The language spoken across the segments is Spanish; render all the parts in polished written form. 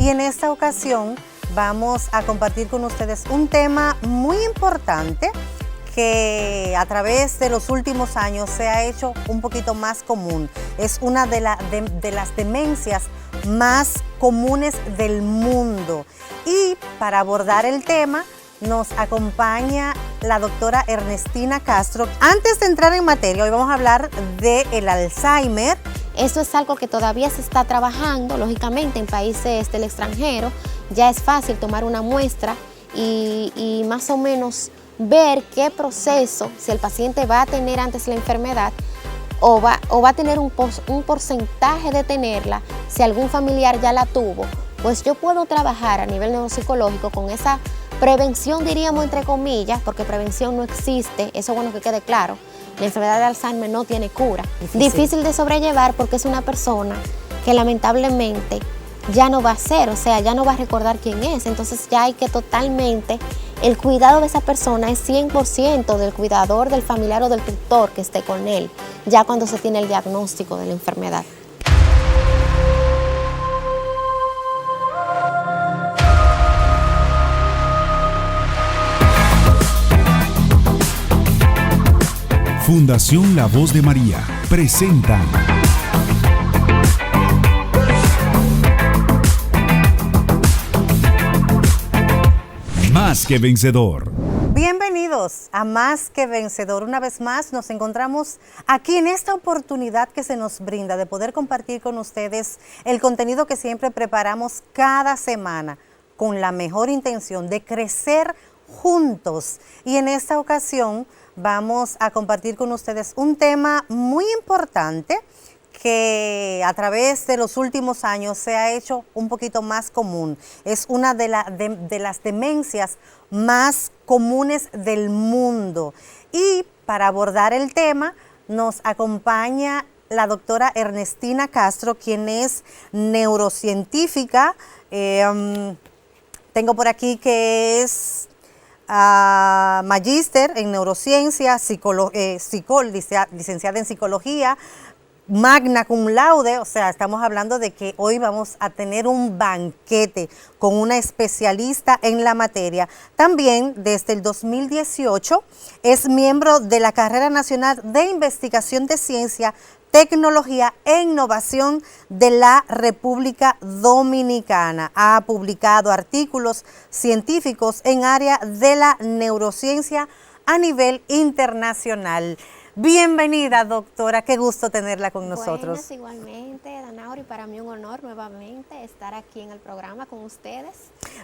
y en esta ocasión vamos a compartir con ustedes un tema muy importante que a través de los últimos años se ha hecho un poquito más común. Es una de las demencias más comunes del mundo. Y para abordar el tema nos acompaña la doctora Ernestina Castro. Antes de entrar en materia, hoy vamos a hablar del Alzheimer. Esto es algo que todavía se está trabajando, lógicamente en países del extranjero. Ya es fácil tomar una muestra y más o menos ver qué proceso, si el paciente va a tener antes la enfermedad o va a tener un porcentaje de tenerla, si algún familiar ya la tuvo, pues yo puedo trabajar a nivel neuropsicológico con esa prevención, diríamos entre comillas, porque prevención no existe, eso es bueno que quede claro. La enfermedad de Alzheimer no tiene cura. Difícil de sobrellevar porque es una persona que lamentablemente ya no va a ser, o sea, ya no va a recordar quién es. Entonces ya hay que totalmente, el cuidado de esa persona es 100% del cuidador, del familiar o del tutor que esté con él, ya cuando se tiene el diagnóstico de la enfermedad. Fundación La Voz de María presenta Más que Vencedor. Bienvenidos a Más que Vencedor. Una vez más nos encontramos aquí en esta oportunidad que se nos brinda de poder compartir con ustedes el contenido que siempre preparamos cada semana con la mejor intención de crecer juntos. Y en esta ocasión vamos a compartir con ustedes un tema muy importante que a través de los últimos años se ha hecho un poquito más común. Es una de las demencias más comunes del mundo. Y para abordar el tema nos acompaña la doctora Ernestina Castro, quien es neurocientífica. Tengo por aquí que es magíster en neurociencia, licenciada en psicología, magna cum laude, o sea, estamos hablando de que hoy vamos a tener un banquete con una especialista en la materia. También desde el 2018 es miembro de la Carrera Nacional de Investigación de Ciencia, Tecnología e Innovación de la República Dominicana. Ha publicado artículos científicos en área de la neurociencia a nivel internacional. Bienvenida, doctora, qué gusto tenerla con nosotros. Buenas, igualmente, Danauri, para mí un honor nuevamente estar aquí en el programa con ustedes.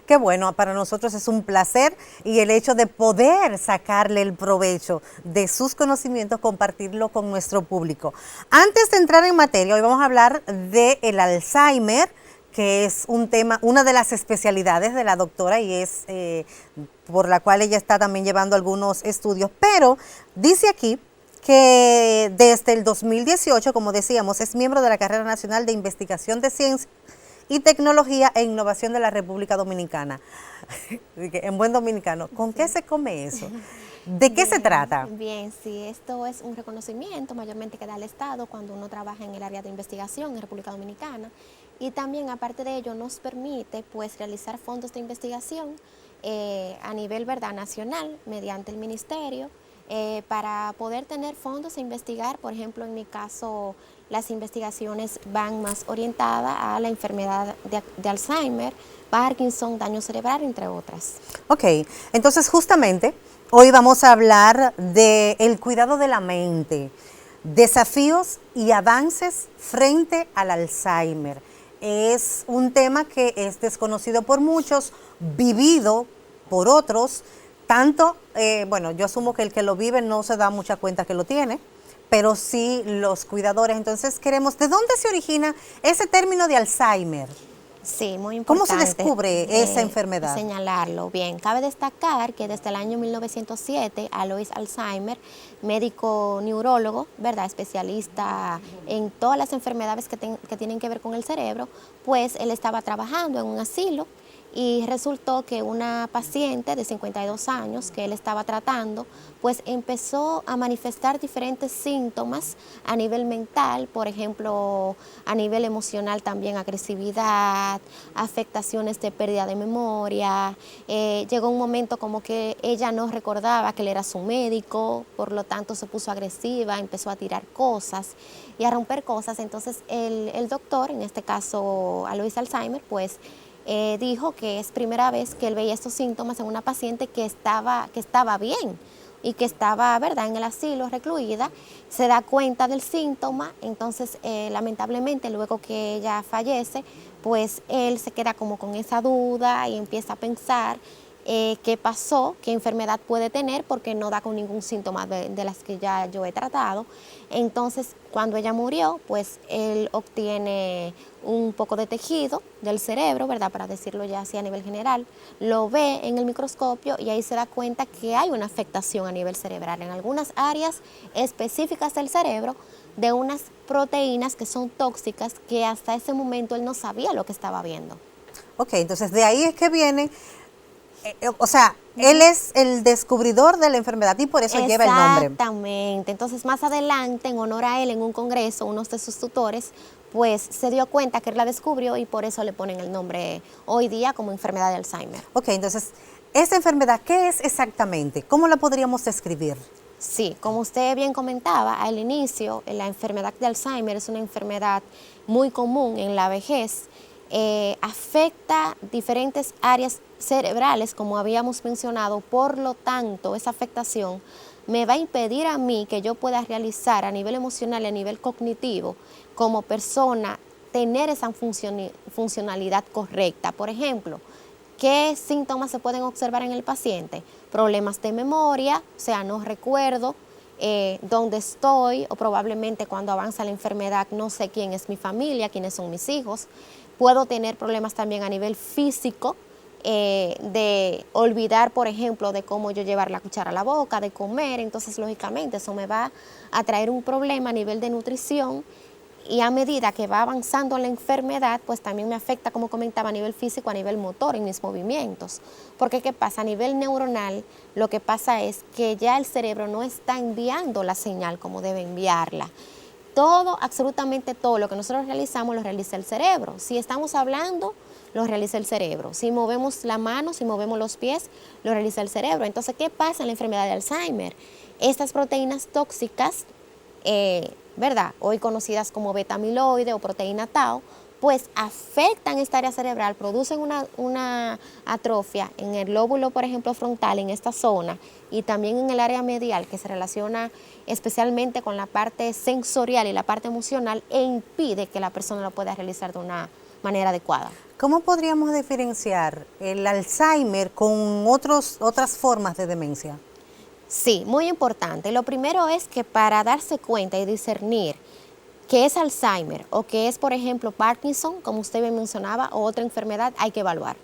Qué bueno, para nosotros es un placer y el hecho de poder sacarle el provecho de sus conocimientos, compartirlo con nuestro público. Antes de entrar en materia, hoy vamos a hablar del Alzheimer, que es un tema, una de las especialidades de la doctora y es por la cual ella está también llevando algunos estudios, pero dice aquí que desde el 2018, como decíamos, es miembro de la Carrera Nacional de Investigación de Ciencia y Tecnología e Innovación de la República Dominicana. En buen dominicano, ¿con qué se come eso? ¿De qué se trata? Bien, sí, esto es un reconocimiento mayormente que da el Estado cuando uno trabaja en el área de investigación en República Dominicana y también aparte de ello nos permite pues realizar fondos de investigación a nivel nacional mediante el ministerio. Para poder tener fondos e investigar, por ejemplo, en mi caso, las investigaciones van más orientadas a la enfermedad de Alzheimer, Parkinson, daño cerebral, entre otras. Ok, entonces justamente hoy vamos a hablar del cuidado de la mente, desafíos y avances frente al Alzheimer. Es un tema que es desconocido por muchos, vivido por otros. Tanto, bueno, yo asumo que el que lo vive no se da mucha cuenta que lo tiene, pero sí los cuidadores. Entonces queremos, ¿de dónde se origina ese término de Alzheimer? Sí, muy importante. ¿Cómo se descubre esa enfermedad? Señalarlo. Bien, cabe destacar que desde el año 1907, Alois Alzheimer, médico neurólogo, especialista en todas las enfermedades que tienen que ver con el cerebro, pues él estaba trabajando en un asilo y resultó que una paciente de 52 años que él estaba tratando, pues empezó a manifestar diferentes síntomas a nivel mental, por ejemplo, a nivel emocional también agresividad, afectaciones de pérdida de memoria. Llegó un momento como que ella no recordaba que él era su médico, por lo tanto se puso agresiva, empezó a tirar cosas y a romper cosas. Entonces el doctor, en este caso Alois Alzheimer, pues dijo que es primera vez que él veía estos síntomas en una paciente que estaba bien y que estaba, ¿verdad?, en el asilo recluida. Se da cuenta del síntoma, entonces lamentablemente luego que ella fallece, pues él se queda como con esa duda y empieza a pensar qué pasó, qué enfermedad puede tener, porque no da con ningún síntoma de las que ya yo he tratado. Entonces, cuando ella murió, pues él obtiene un poco de tejido del cerebro, ¿verdad?, para decirlo ya así a nivel general, lo ve en el microscopio y ahí se da cuenta que hay una afectación a nivel cerebral en algunas áreas específicas del cerebro de unas proteínas que son tóxicas que hasta ese momento él no sabía lo que estaba viendo. Ok, entonces de ahí es que viene, o sea, él es el descubridor de la enfermedad y por eso lleva el nombre. Exactamente. Entonces, más adelante, en honor a él, en un congreso, uno de sus tutores, pues se dio cuenta que él la descubrió y por eso le ponen el nombre hoy día como enfermedad de Alzheimer. Ok, entonces, ¿esta enfermedad qué es exactamente? ¿Cómo la podríamos describir? Sí, como usted bien comentaba al inicio, la enfermedad de Alzheimer es una enfermedad muy común en la vejez. Afecta diferentes áreas cerebrales, como habíamos mencionado, por lo tanto, esa afectación me va a impedir a mí que yo pueda realizar a nivel emocional y a nivel cognitivo como persona, tener esa funcionalidad correcta. Por ejemplo, ¿qué síntomas se pueden observar en el paciente? Problemas de memoria, o sea, no recuerdo dónde estoy, o probablemente cuando avanza la enfermedad no sé quién es mi familia, quiénes son mis hijos. Puedo tener problemas también a nivel físico, de olvidar, por ejemplo, de cómo yo llevar la cuchara a la boca, de comer. Entonces, lógicamente, eso me va a traer un problema a nivel de nutrición. Y a medida que va avanzando la enfermedad, pues también me afecta, como comentaba, a nivel físico, a nivel motor, en mis movimientos. Porque ¿qué pasa? A nivel neuronal, lo que pasa es que ya el cerebro no está enviando la señal como debe enviarla. Todo, absolutamente todo lo que nosotros realizamos lo realiza el cerebro. Si estamos hablando, lo realiza el cerebro. Si movemos la mano, si movemos los pies, lo realiza el cerebro. Entonces, ¿qué pasa en la enfermedad de Alzheimer? Estas proteínas tóxicas, ¿verdad?, hoy conocidas como beta-amiloide o proteína tau, pues afectan esta área cerebral, producen una atrofia en el lóbulo, por ejemplo, frontal, en esta zona, y también en el área medial, que se relaciona especialmente con la parte sensorial y la parte emocional, e impide que la persona lo pueda realizar de una manera adecuada. ¿Cómo podríamos diferenciar el Alzheimer con otras formas de demencia? Sí, muy importante. Lo primero es que para darse cuenta y discernir que es Alzheimer o que es, por ejemplo, Parkinson, como usted bien mencionaba, o otra enfermedad, hay que evaluar.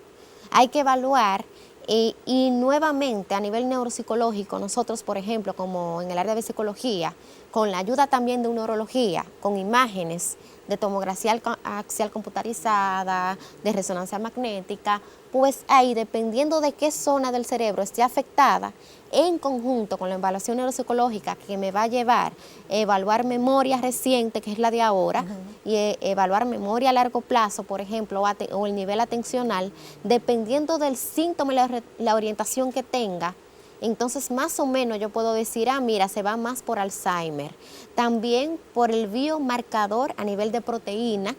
Hay que evaluar y nuevamente a nivel neuropsicológico, nosotros, por ejemplo, como en el área de psicología, con la ayuda también de neurología, con imágenes de tomografía axial computarizada, de resonancia magnética, pues ahí, dependiendo de qué zona del cerebro esté afectada, en conjunto con la evaluación neuropsicológica que me va a llevar a evaluar memoria reciente, que es la de ahora, y evaluar memoria a largo plazo, por ejemplo, o el nivel atencional, dependiendo del síntoma y la orientación que tenga. Entonces, más o menos yo puedo decir, mira, se va más por Alzheimer. También por el biomarcador a nivel de proteína,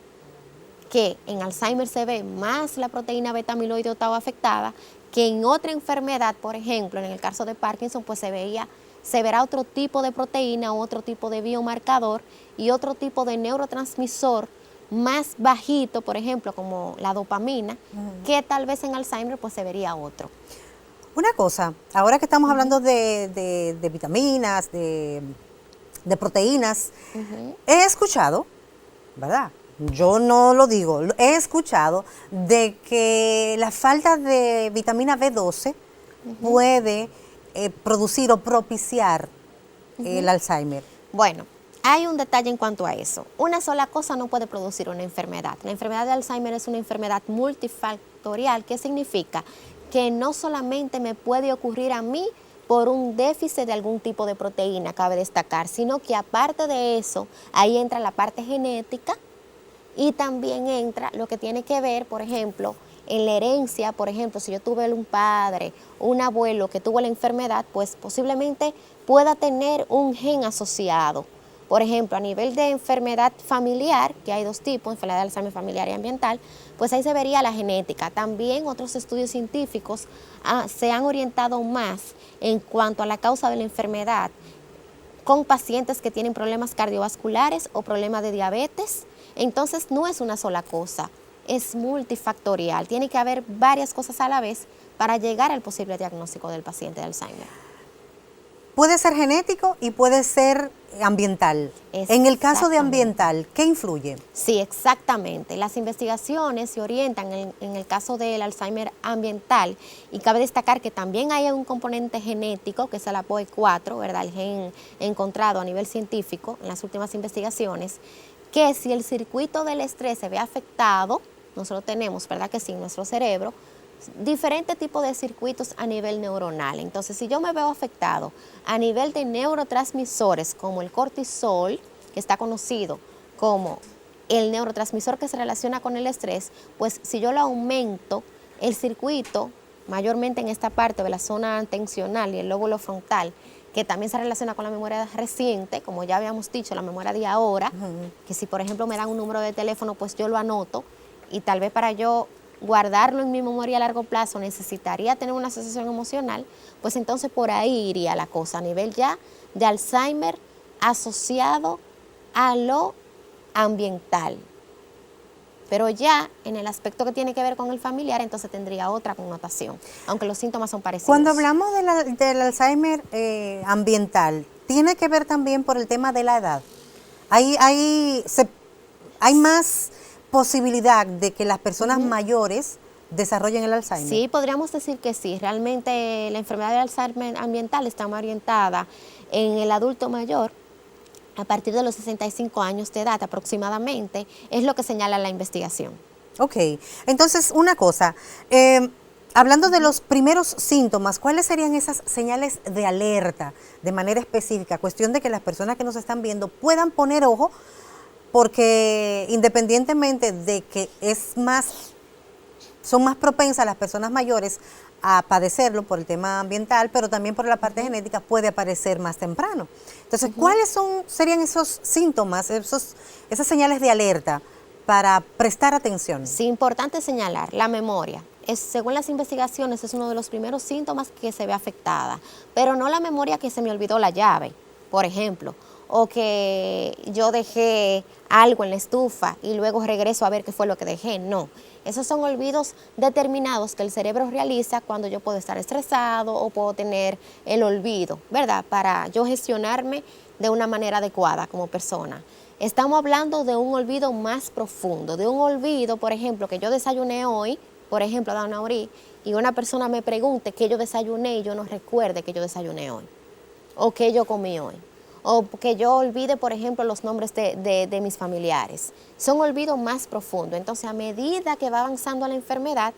que en Alzheimer se ve más la proteína beta-amiloide o tau afectada, que en otra enfermedad, por ejemplo, en el caso de Parkinson, pues se verá otro tipo de proteína, otro tipo de biomarcador y otro tipo de neurotransmisor más bajito, por ejemplo, como la dopamina, que tal vez en Alzheimer pues se vería otro. Una cosa, ahora que estamos hablando de vitaminas, de proteínas, he escuchado, ¿verdad? Yo no lo digo, he escuchado de que la falta de vitamina B12 puede producir o propiciar el Alzheimer. Bueno, Hay un detalle en cuanto a eso. Una sola cosa no puede producir una enfermedad. La enfermedad de Alzheimer es una enfermedad multifactorial. ¿Qué significa? Que no solamente me puede ocurrir a mí por un déficit de algún tipo de proteína, cabe destacar, sino que aparte de eso, ahí entra la parte genética y también entra lo que tiene que ver, por ejemplo, en la herencia. Por ejemplo, si yo tuve un padre, un abuelo que tuvo la enfermedad, pues posiblemente pueda tener un gen asociado. Por ejemplo, a nivel de enfermedad familiar, que hay dos tipos, enfermedad de Alzheimer familiar y ambiental, pues ahí se vería la genética. También otros estudios científicos se han orientado más en cuanto a la causa de la enfermedad con pacientes que tienen problemas cardiovasculares o problemas de diabetes. Entonces no es una sola cosa, es multifactorial. Tiene que haber varias cosas a la vez para llegar al posible diagnóstico del paciente de Alzheimer. Puede ser genético y puede ser ambiental. En el caso de ambiental, ¿qué influye? Sí, exactamente. Las investigaciones se orientan en el caso del Alzheimer ambiental, y cabe destacar que también hay un componente genético, que es el APOE4, ¿verdad? El gen encontrado a nivel científico en las últimas investigaciones, que si el circuito del estrés se ve afectado, nosotros tenemos, ¿verdad? Que sí, en nuestro cerebro, diferentes tipos de circuitos a nivel neuronal. Entonces, si yo me veo afectado a nivel de neurotransmisores como el cortisol, que está conocido como el neurotransmisor que se relaciona con el estrés, pues si yo lo aumento, el circuito, mayormente en esta parte de la zona atencional y el lóbulo frontal, que también se relaciona con la memoria reciente, como ya habíamos dicho, la memoria de ahora, que si por ejemplo me dan un número de teléfono, pues yo lo anoto, y tal vez para yo guardarlo en mi memoria a largo plazo necesitaría tener una asociación emocional, pues entonces por ahí iría la cosa, a nivel ya de Alzheimer asociado a lo ambiental. Pero ya en el aspecto que tiene que ver con el familiar, entonces tendría otra connotación, aunque los síntomas son parecidos. Cuando hablamos del Alzheimer ambiental, ¿tiene que ver también por el tema de la edad? Hay más posibilidad de que las personas mayores desarrollen el Alzheimer. Sí, podríamos decir que sí. Realmente la enfermedad de Alzheimer ambiental está más orientada en el adulto mayor a partir de los 65 años de edad aproximadamente, es lo que señala la investigación. Ok, entonces una cosa, hablando de los primeros síntomas, ¿cuáles serían esas señales de alerta de manera específica? Cuestión de que las personas que nos están viendo puedan poner ojo, porque independientemente de que son más propensas las personas mayores a padecerlo por el tema ambiental, pero también por la parte genética puede aparecer más temprano. Entonces, ¿cuáles serían esos síntomas, esas señales de alerta para prestar atención? Sí, importante señalar, la memoria. Según las investigaciones, es uno de los primeros síntomas que se ve afectada, pero no la memoria que se me olvidó la llave, por ejemplo, o que yo dejé algo en la estufa y luego regreso a ver qué fue lo que dejé. No, esos son olvidos determinados que el cerebro realiza cuando yo puedo estar estresado o puedo tener el olvido, ¿verdad? Para yo gestionarme de una manera adecuada como persona. Estamos hablando de un olvido más profundo, de un olvido, por ejemplo, que yo desayuné hoy, por ejemplo, Danaurí, y una persona me pregunte qué yo desayuné y yo no recuerde que yo desayuné hoy, o qué yo comí hoy. O que yo olvide, por ejemplo, los nombres de mis familiares. Son olvidos más profundos. Entonces, a medida que va avanzando la enfermedad,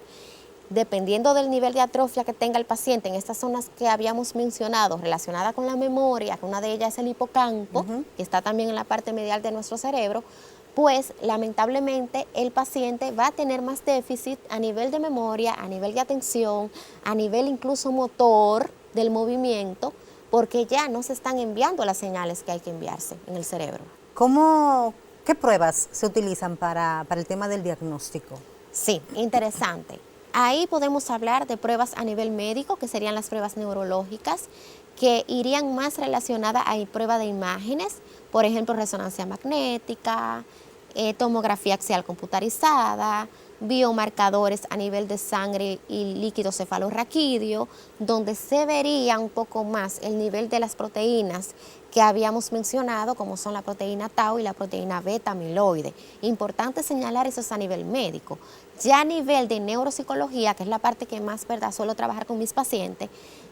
dependiendo del nivel de atrofia que tenga el paciente en estas zonas que habíamos mencionado, relacionadas con la memoria, que una de ellas es el hipocampo, que está también en la parte medial de nuestro cerebro, pues lamentablemente el paciente va a tener más déficit a nivel de memoria, a nivel de atención, a nivel incluso motor del movimiento, porque ya no se están enviando las señales que hay que enviarse en el cerebro. ¿Qué pruebas se utilizan para el tema del diagnóstico? Sí, interesante. Ahí podemos hablar de pruebas a nivel médico, que serían las pruebas neurológicas, que irían más relacionadas a pruebas de imágenes, por ejemplo, resonancia magnética, tomografía axial computarizada, biomarcadores a nivel de sangre y líquido cefalorraquídeo, donde se vería un poco más el nivel de las proteínas que habíamos mencionado, como son la proteína tau y la proteína beta amiloide. Importante señalar eso es a nivel médico. Ya a nivel de neuropsicología, que es la parte que más, ¿verdad?, suelo trabajar con mis pacientes,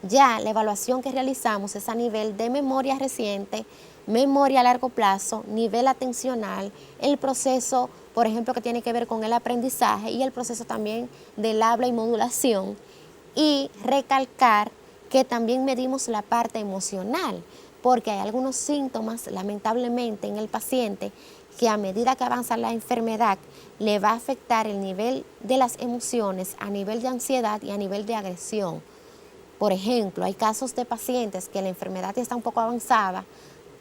ya la evaluación que realizamos es a nivel de memoria reciente, memoria a largo plazo, nivel atencional, el proceso, por ejemplo, que tiene que ver con el aprendizaje y el proceso también del habla y modulación. Y recalcar que también medimos la parte emocional, porque hay algunos síntomas, lamentablemente, en el paciente que a medida que avanza la enfermedad le va a afectar el nivel de las emociones a nivel de ansiedad y a nivel de agresión. Por ejemplo, hay casos de pacientes que la enfermedad ya está un poco avanzada,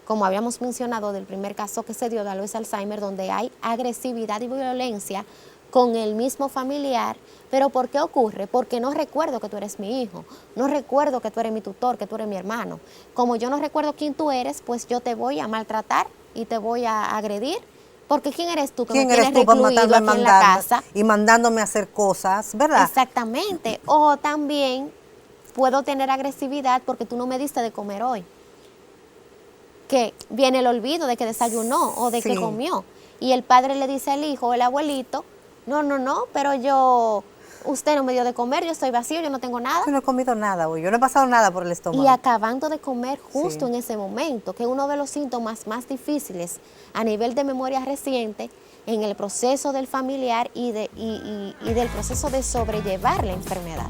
como habíamos mencionado del primer caso que se dio de Alois Alzheimer, donde hay agresividad y violencia con el mismo familiar. ¿Pero por qué ocurre? Porque no recuerdo que tú eres mi hijo, no recuerdo que tú eres mi tutor, que tú eres mi hermano. Como yo no recuerdo quién tú eres, pues yo te voy a maltratar y te voy a agredir. Porque ¿quién eres tú que me tienes recluido aquí en la casa? Y mandándome a hacer cosas, ¿verdad? Exactamente. O también puedo tener agresividad porque tú no me diste de comer hoy. Que viene el olvido de que desayunó o de que comió. Y el padre le dice al hijo, el abuelito, no, pero usted no me dio de comer, yo estoy vacío, yo no tengo nada. Yo no he comido nada hoy, yo no he pasado nada por el estómago. Y acabando de comer justo en ese momento, que es uno de los síntomas más difíciles a nivel de memoria reciente en el proceso del familiar y del proceso de sobrellevar la enfermedad.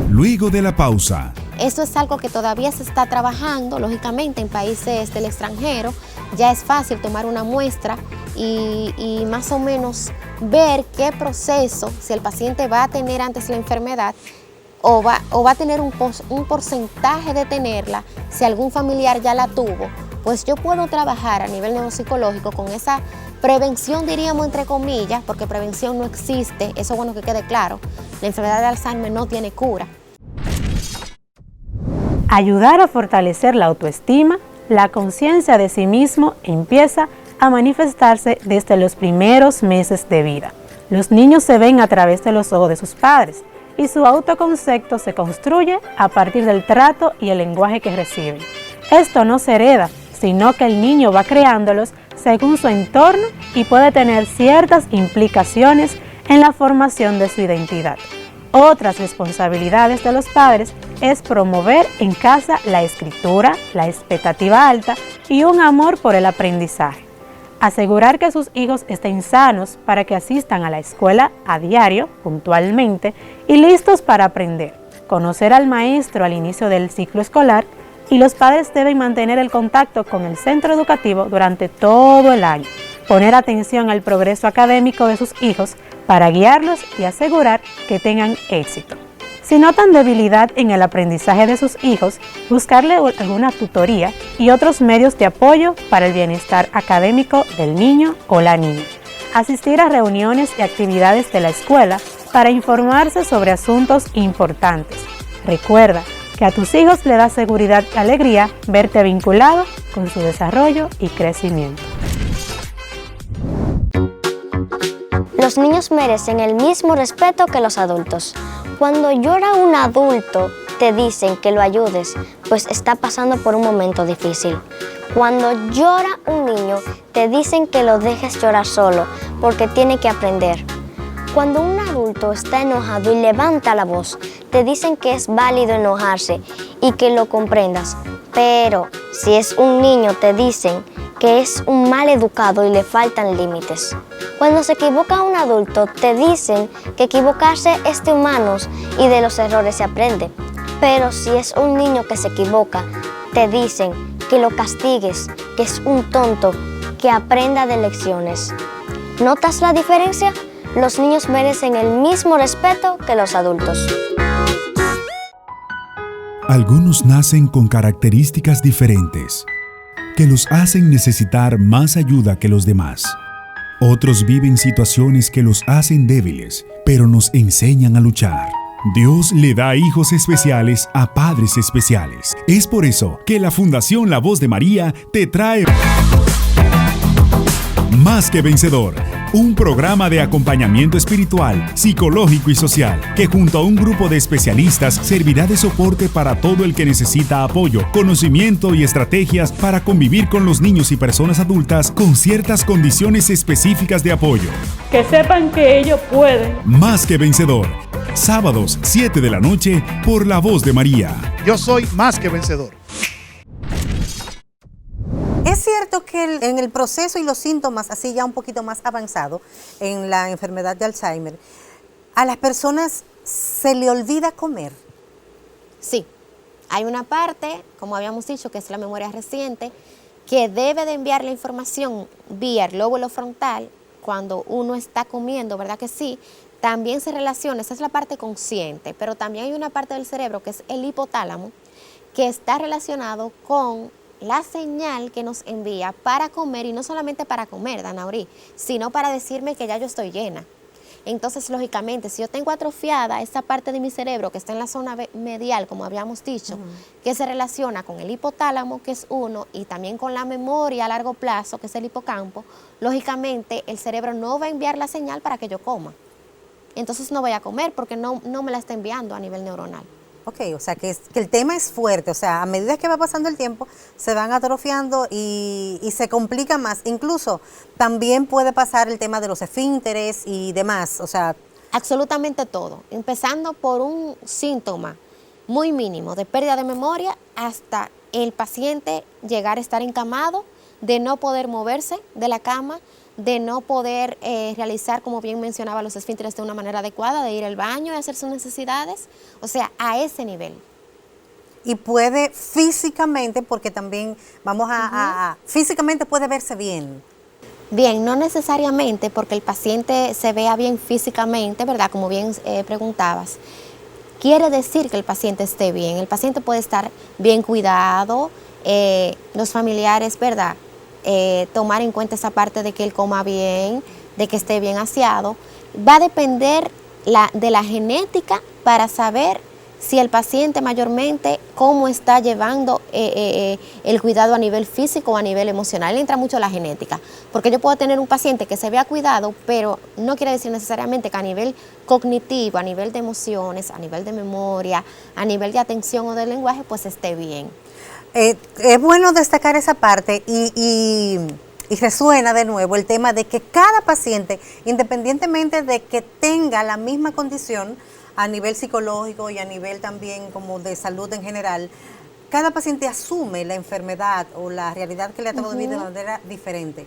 Luego de la pausa. Esto es algo que todavía se está trabajando, lógicamente, en países del extranjero. Ya es fácil tomar una muestra y más o menos ver qué proceso, si el paciente va a tener antes la enfermedad o va a tener un porcentaje de tenerla, si algún familiar ya la tuvo, pues yo puedo trabajar a nivel neuropsicológico con esa prevención, diríamos entre comillas, porque prevención no existe, eso es bueno que quede claro. La enfermedad de Alzheimer no tiene cura. Ayudar a fortalecer la autoestima, la conciencia de sí mismo empieza a manifestarse desde los primeros meses de vida. Los niños se ven a través de los ojos de sus padres y su autoconcepto se construye a partir del trato y el lenguaje que reciben. Esto no se hereda, sino que el niño va creándolos según su entorno y puede tener ciertas implicaciones en la formación de su identidad. Otras responsabilidades de los padres es promover en casa la escritura, la expectativa alta y un amor por el aprendizaje. Asegurar que sus hijos estén sanos para que asistan a la escuela a diario, puntualmente y listos para aprender. Conocer al maestro al inicio del ciclo escolar y los padres deben mantener el contacto con el centro educativo durante todo el año. Poner atención al progreso académico de sus hijos para guiarlos y asegurar que tengan éxito. Si notan debilidad en el aprendizaje de sus hijos, buscarle alguna tutoría y otros medios de apoyo para el bienestar académico del niño o la niña. Asistir a reuniones y actividades de la escuela para informarse sobre asuntos importantes. Recuerda que a tus hijos le da seguridad y alegría verte vinculado con su desarrollo y crecimiento. Los niños merecen el mismo respeto que los adultos. Cuando llora un adulto, te dicen que lo ayudes, pues está pasando por un momento difícil. Cuando llora un niño, te dicen que lo dejes llorar solo, porque tiene que aprender. Cuando un adulto está enojado y levanta la voz, te dicen que es válido enojarse y que lo comprendas. Pero si es un niño, te dicen que es un mal educado y le faltan límites. Cuando se equivoca un adulto, te dicen que equivocarse es de humanos y de los errores se aprende. Pero si es un niño que se equivoca, te dicen que lo castigues, que es un tonto, que aprenda de lecciones. ¿Notas la diferencia? Los niños merecen el mismo respeto que los adultos. Algunos nacen con características diferentes que los hacen necesitar más ayuda que los demás. Otros viven situaciones que los hacen débiles, pero nos enseñan a luchar. Dios le da hijos especiales a padres especiales. Es por eso que la Fundación La Voz de María te trae Más que Vencedor, un programa de acompañamiento espiritual, psicológico y social, que junto a un grupo de especialistas servirá de soporte para todo el que necesita apoyo, conocimiento y estrategias para convivir con los niños y personas adultas con ciertas condiciones específicas de apoyo. Que sepan que ellos pueden. Más que Vencedor, Sábados, 7 de la noche, por La Voz de María. Yo soy más que vencedor. Es cierto que en el proceso y los síntomas, así ya un poquito más avanzado, en la enfermedad de Alzheimer, a las personas se le olvida comer. Sí, hay una parte, como habíamos dicho, que es la memoria reciente, que debe de enviar la información vía el lóbulo frontal cuando uno está comiendo, ¿verdad que sí? También se relaciona, esa es la parte consciente, pero también hay una parte del cerebro que es el hipotálamo, que está relacionado con la señal que nos envía para comer, y no solamente para comer, Danaurí, sino para decirme que ya yo estoy llena. Entonces, lógicamente, si yo tengo atrofiada esa parte de mi cerebro que está en la zona medial, como habíamos dicho, que se relaciona con el hipotálamo, que es uno, y también con la memoria a largo plazo, que es el hipocampo, lógicamente el cerebro no va a enviar la señal para que yo coma. Entonces no voy a comer porque no me la está enviando a nivel neuronal. Ok, o sea que el tema es fuerte, o sea, a medida que va pasando el tiempo se van atrofiando y se complica más. Incluso también puede pasar el tema de los esfínteres y demás, o sea. Absolutamente todo, empezando por un síntoma muy mínimo de pérdida de memoria hasta el paciente llegar a estar encamado, de no poder moverse de la cama, de no poder realizar, como bien mencionaba, los esfínteres de una manera adecuada, de ir al baño y hacer sus necesidades, o sea, a ese nivel. Y puede físicamente, porque también físicamente puede verse bien. Bien, no necesariamente porque el paciente se vea bien físicamente, ¿verdad? Como bien preguntabas, quiere decir que el paciente esté bien. El paciente puede estar bien cuidado, los familiares, ¿verdad? Tomar en cuenta esa parte de que él coma bien, de que esté bien aseado. Va a depender de la genética para saber si el paciente mayormente cómo está llevando el cuidado a nivel físico o a nivel emocional. Entra mucho la genética, porque yo puedo tener un paciente que se vea cuidado, pero no quiere decir necesariamente que a nivel cognitivo, a nivel de emociones, a nivel de memoria, a nivel de atención o de lenguaje, pues esté bien. Es bueno destacar esa parte y resuena de nuevo el tema de que cada paciente, independientemente de que tenga la misma condición a nivel psicológico y a nivel también como de salud en general, cada paciente asume la enfermedad o la realidad que le ha tocado vivir de manera diferente.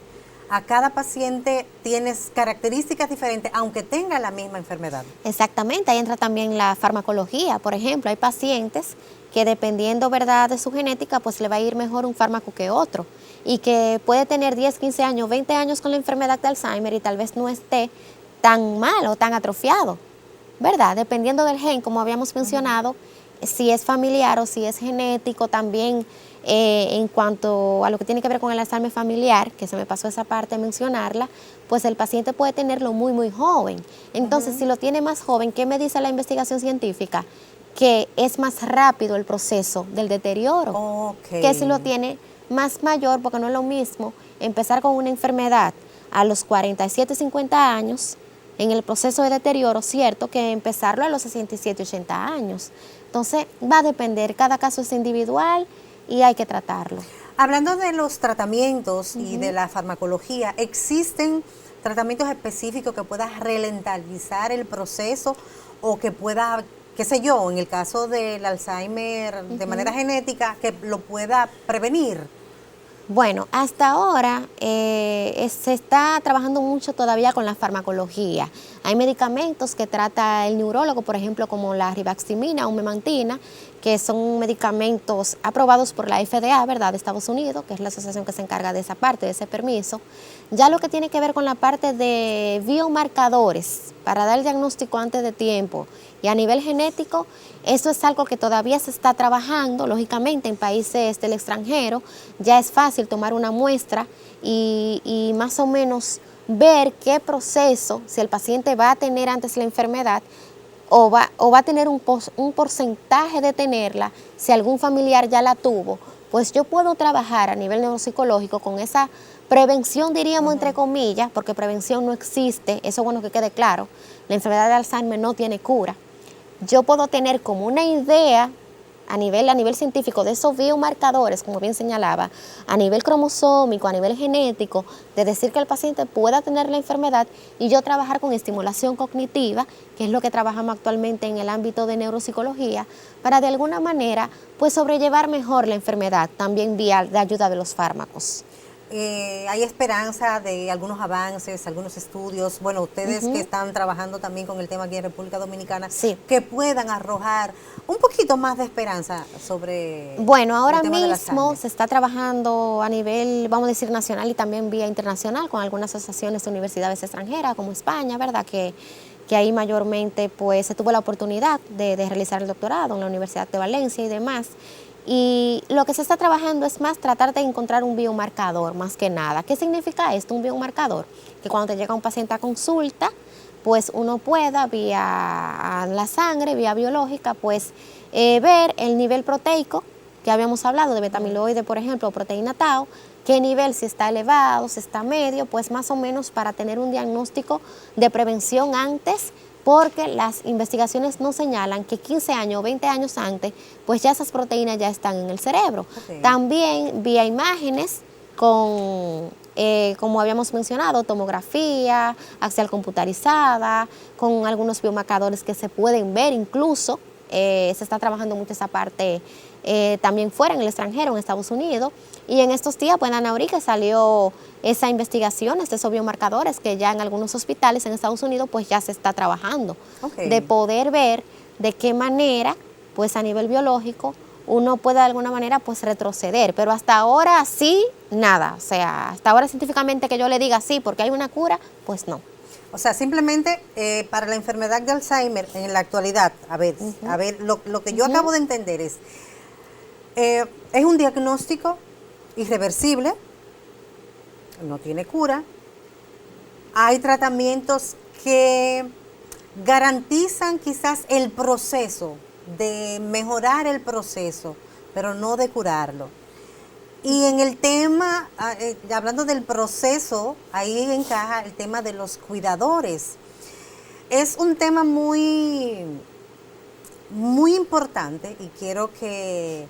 A cada paciente tienes características diferentes, aunque tenga la misma enfermedad. Exactamente, ahí entra también la farmacología. Por ejemplo, hay pacientes que dependiendo, ¿verdad?, de su genética, pues le va a ir mejor un fármaco que otro, y que puede tener 10, 15 años, 20 años con la enfermedad de Alzheimer y tal vez no esté tan mal o tan atrofiado, ¿verdad? Dependiendo del gen, como habíamos mencionado, si es familiar o si es genético también. En cuanto a lo que tiene que ver con el Alzheimer familiar, que se me pasó esa parte de mencionarla, pues el paciente puede tenerlo muy, muy joven. Entonces, si lo tiene más joven, ¿qué me dice la investigación científica? Que es más rápido el proceso del deterioro, que si lo tiene más mayor, porque no es lo mismo empezar con una enfermedad a los 47, 50 años, en el proceso de deterioro, cierto, que empezarlo a los 67, 80 años. Entonces, va a depender, cada caso es individual y hay que tratarlo. Hablando de los tratamientos y de la farmacología, ¿existen tratamientos específicos que puedan ralentizar el proceso o que pueda, qué sé yo, en el caso del Alzheimer de manera genética, que lo pueda prevenir? Bueno, hasta ahora se está trabajando mucho todavía con la farmacología. Hay medicamentos que trata el neurólogo, por ejemplo, como la rivaximina o memantina, que son medicamentos aprobados por la FDA, ¿verdad?, de Estados Unidos, que es la asociación que se encarga de esa parte, de ese permiso. Ya lo que tiene que ver con la parte de biomarcadores, para dar el diagnóstico antes de tiempo, y a nivel genético, eso es algo que todavía se está trabajando, lógicamente, en países del extranjero. Ya es fácil tomar una muestra y más o menos ver qué proceso, si el paciente va a tener antes la enfermedad, o va a tener un porcentaje de tenerla, si algún familiar ya la tuvo, pues yo puedo trabajar a nivel neuropsicológico con esa prevención, diríamos, entre comillas, porque prevención no existe, eso es bueno que quede claro. La enfermedad de Alzheimer no tiene cura. Yo puedo tener como una idea a nivel científico de esos biomarcadores, como bien señalaba, a nivel cromosómico, a nivel genético, de decir que el paciente pueda tener la enfermedad y yo trabajar con estimulación cognitiva, que es lo que trabajamos actualmente en el ámbito de neuropsicología, para de alguna manera pues sobrellevar mejor la enfermedad, también vía la ayuda de los fármacos. Hay esperanza de algunos avances, algunos estudios, bueno, ustedes que están trabajando también con el tema aquí en República Dominicana, sí, que puedan arrojar un poquito más de esperanza sobre bueno, ahora el tema de la mismo Alzheimer. se está trabajando a nivel, vamos a decir, nacional y también vía internacional con algunas asociaciones de universidades extranjeras como España, ¿verdad? Que ahí mayormente pues se tuvo la oportunidad de realizar el doctorado en la Universidad de Valencia y demás. Y lo que se está trabajando es más tratar de encontrar un biomarcador, más que nada. ¿Qué significa esto, un biomarcador? Que cuando te llega un paciente a consulta, pues uno pueda, vía la sangre, vía biológica, pues ver el nivel proteico, que habíamos hablado de beta-amiloide, por ejemplo, o proteína tau, qué nivel, si está elevado, si está medio, pues más o menos para tener un diagnóstico de prevención antes, porque las investigaciones nos señalan que 15 años o 20 años antes, pues ya esas proteínas ya están en el cerebro. Okay. También vía imágenes con, como habíamos mencionado, tomografía, axial computarizada, con algunos biomarcadores que se pueden ver incluso. Se está trabajando mucho esa parte también fuera, en el extranjero, en Estados Unidos. Y en estos días, pues en la NAURI que salió esa investigación, esos biomarcadores que ya en algunos hospitales en Estados Unidos pues ya se está trabajando. Okay. De poder ver de qué manera, pues a nivel biológico, uno puede de alguna manera pues retroceder. Pero hasta ahora sí, nada. O sea, hasta ahora científicamente que yo le diga sí porque hay una cura, pues no. O sea, simplemente para la enfermedad de Alzheimer en la actualidad, a ver, lo que yo acabo de entender es un diagnóstico irreversible, no tiene cura, hay tratamientos que garantizan quizás el proceso, de mejorar el proceso, pero no de curarlo. Y en el tema, hablando del proceso, ahí encaja el tema de los cuidadores. Es un tema muy, muy importante y quiero que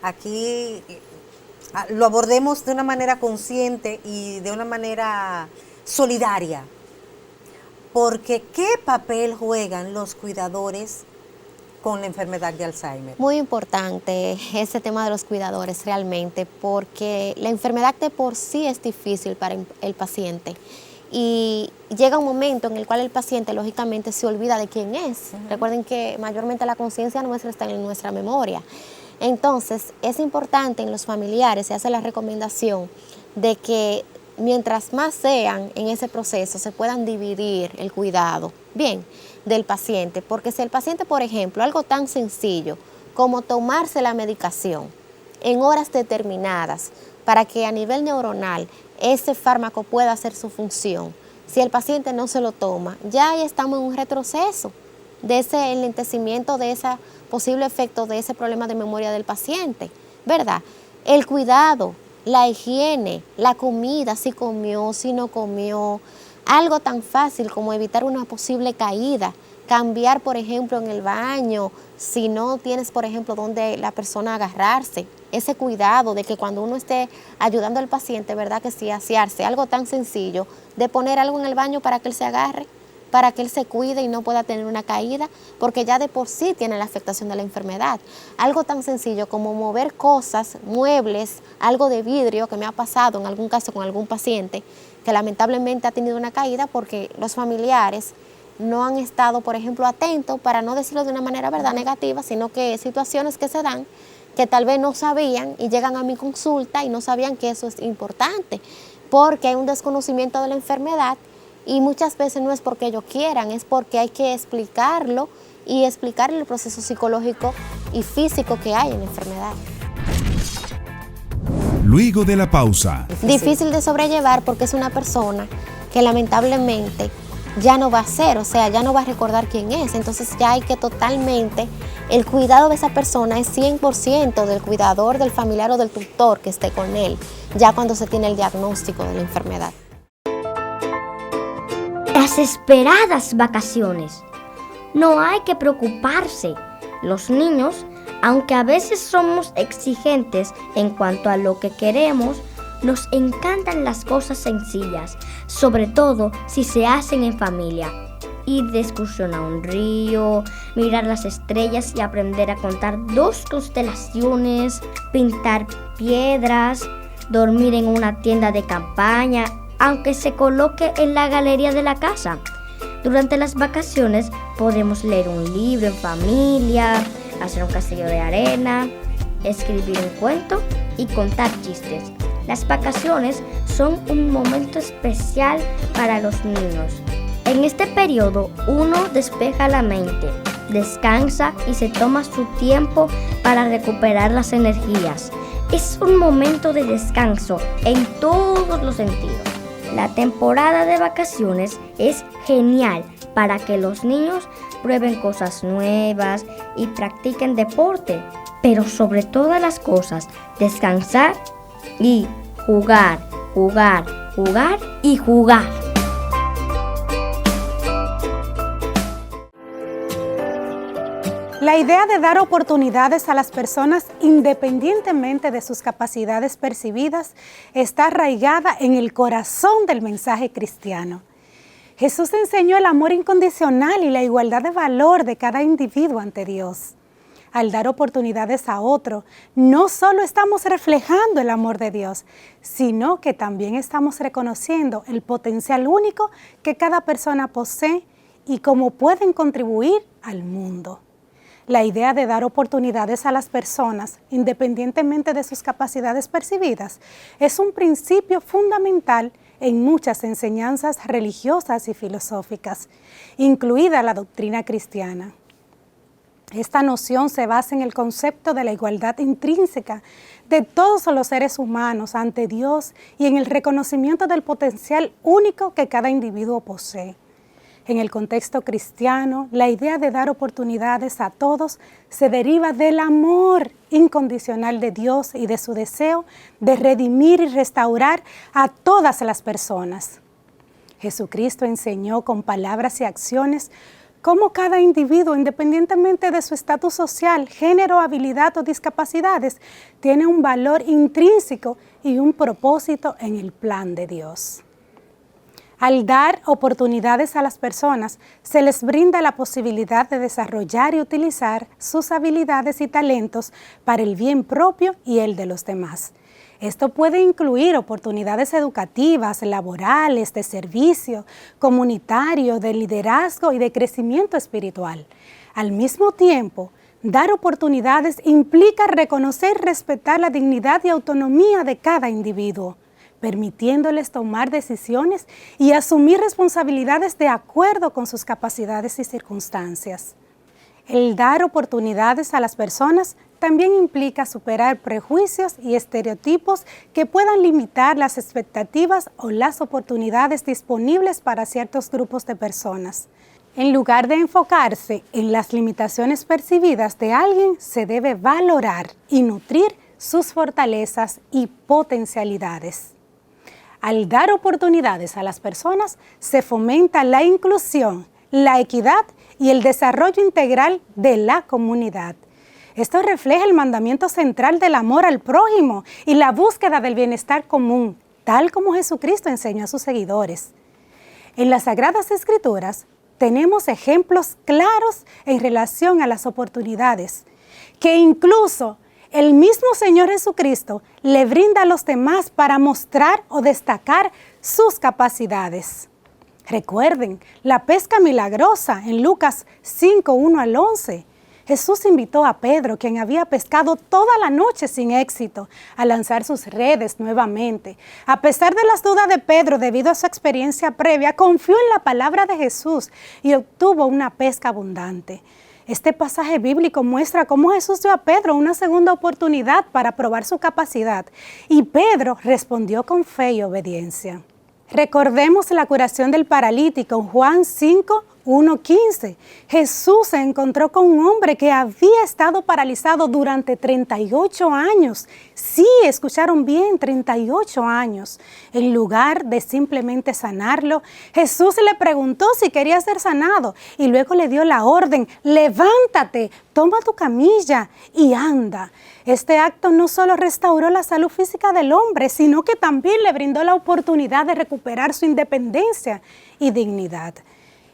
aquí lo abordemos de una manera consciente y de una manera solidaria. Porque ¿qué papel juegan los cuidadores con la enfermedad de Alzheimer? Muy importante ese tema de los cuidadores realmente, porque la enfermedad de por sí es difícil para el paciente y llega un momento en el cual el paciente lógicamente se olvida de quién es. Recuerden que mayormente la conciencia nuestra está en nuestra memoria. Entonces es importante en los familiares, se hace la recomendación de que mientras más sean en ese proceso se puedan dividir el cuidado bien del paciente, porque si el paciente, por ejemplo, algo tan sencillo como tomarse la medicación en horas determinadas para que a nivel neuronal ese fármaco pueda hacer su función, si el paciente no se lo toma, ya ahí estamos en un retroceso de ese enlentecimiento, de ese posible efecto de ese problema de memoria del paciente, ¿verdad? El cuidado, la higiene, la comida, si comió, si no comió, algo tan fácil como evitar una posible caída, cambiar, por ejemplo, en el baño, si no tienes, por ejemplo, donde la persona agarrarse, ese cuidado de que cuando uno esté ayudando al paciente, ¿verdad? Que sí, asearse, algo tan sencillo, de poner algo en el baño para que él se agarre, para que él se cuide y no pueda tener una caída, porque ya de por sí tiene la afectación de la enfermedad. Algo tan sencillo como mover cosas, muebles, algo de vidrio, que me ha pasado en algún caso con algún paciente, que lamentablemente ha tenido una caída porque los familiares no han estado, por ejemplo, atentos, para no decirlo de una manera, ¿verdad?, negativa, sino que situaciones que se dan, que tal vez no sabían y llegan a mi consulta y no sabían que eso es importante, porque hay un desconocimiento de la enfermedad. Y muchas veces no es porque ellos quieran, es porque hay que explicarlo y explicarle el proceso psicológico y físico que hay en la enfermedad. Luego de la pausa. Difícil de sobrellevar porque es una persona que lamentablemente ya no va a ser, o sea, ya no va a recordar quién es. Entonces ya hay que totalmente, el cuidado de esa persona es 100% del cuidador, del familiar o del tutor que esté con él, ya cuando se tiene el diagnóstico de la enfermedad. Las esperadas vacaciones. No hay que preocuparse. Los niños Aunque a veces somos exigentes en cuanto a lo que queremos, nos encantan las cosas sencillas, sobre todo si se hacen en familia. Ir de excursión a un río, mirar las estrellas y aprender a contar 2 constelaciones, pintar piedras, dormir en una tienda de campaña, aunque se coloque en la galería de la casa. Durante las vacaciones podemos leer un libro en familia, hacer un castillo de arena, escribir un cuento y contar chistes. Las vacaciones son un momento especial para los niños. En este periodo uno despeja la mente, descansa y se toma su tiempo para recuperar las energías. Es un momento de descanso en todos los sentidos. La temporada de vacaciones es genial para que los niños prueben cosas nuevas y practiquen deporte, pero sobre todas las cosas, descansar y jugar, jugar, jugar y jugar. La idea de dar oportunidades a las personas independientemente de sus capacidades percibidas está arraigada en el corazón del mensaje cristiano. Jesús enseñó el amor incondicional y la igualdad de valor de cada individuo ante Dios. Al dar oportunidades a otro, no solo estamos reflejando el amor de Dios, sino que también estamos reconociendo el potencial único que cada persona posee y cómo pueden contribuir al mundo. La idea de dar oportunidades a las personas, independientemente de sus capacidades percibidas, es un principio fundamental en muchas enseñanzas religiosas y filosóficas, incluida la doctrina cristiana. Esta noción se basa en el concepto de la igualdad intrínseca de todos los seres humanos ante Dios y en el reconocimiento del potencial único que cada individuo posee. En el contexto cristiano, la idea de dar oportunidades a todos se deriva del amor incondicional de Dios y de su deseo de redimir y restaurar a todas las personas. Jesucristo enseñó con palabras y acciones cómo cada individuo, independientemente de su estatus social, género, habilidad o discapacidades, tiene un valor intrínseco y un propósito en el plan de Dios. Al dar oportunidades a las personas, se les brinda la posibilidad de desarrollar y utilizar sus habilidades y talentos para el bien propio y el de los demás. Esto puede incluir oportunidades educativas, laborales, de servicio, comunitario, de liderazgo y de crecimiento espiritual. Al mismo tiempo, dar oportunidades implica reconocer y respetar la dignidad y autonomía de cada individuo, permitiéndoles tomar decisiones y asumir responsabilidades de acuerdo con sus capacidades y circunstancias. El dar oportunidades a las personas también implica superar prejuicios y estereotipos que puedan limitar las expectativas o las oportunidades disponibles para ciertos grupos de personas. En lugar de enfocarse en las limitaciones percibidas de alguien, se debe valorar y nutrir sus fortalezas y potencialidades. Al dar oportunidades a las personas, se fomenta la inclusión, la equidad y el desarrollo integral de la comunidad. Esto refleja el mandamiento central del amor al prójimo y la búsqueda del bienestar común, tal como Jesucristo enseñó a sus seguidores. En las Sagradas Escrituras tenemos ejemplos claros en relación a las oportunidades, que incluso el mismo Señor Jesucristo le brinda a los demás para mostrar o destacar sus capacidades. Recuerden la pesca milagrosa en Lucas 5, 1 al 11. Jesús invitó a Pedro, quien había pescado toda la noche sin éxito, a lanzar sus redes nuevamente. A pesar de las dudas de Pedro debido a su experiencia previa, confió en la palabra de Jesús y obtuvo una pesca abundante. Este pasaje bíblico muestra cómo Jesús dio a Pedro una segunda oportunidad para probar su capacidad y Pedro respondió con fe y obediencia. Recordemos la curación del paralítico en Juan 5, 1:15. Jesús se encontró con un hombre que había estado paralizado durante 38 años. Sí, escucharon bien, 38 años. En lugar de simplemente sanarlo, Jesús le preguntó si quería ser sanado y luego le dio la orden: levántate, toma tu camilla y anda. Este acto no solo restauró la salud física del hombre, sino que también le brindó la oportunidad de recuperar su independencia y dignidad.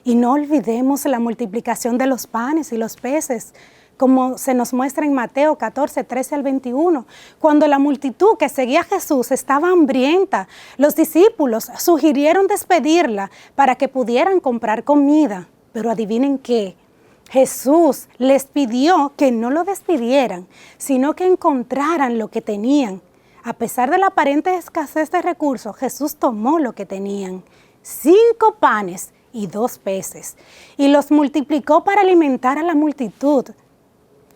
Y no olvidemos la multiplicación de los panes y los peces, como se nos muestra en Mateo 14, 13 al 21. Cuando la multitud que seguía a Jesús estaba hambrienta, los discípulos sugirieron despedirla para que pudieran comprar comida. Pero adivinen qué, Jesús les pidió que no lo despidieran, sino que encontraran lo que tenían. A pesar de la aparente escasez de recursos, Jesús tomó lo que tenían, 5 panes y 2 peces, y los multiplicó para alimentar a la multitud.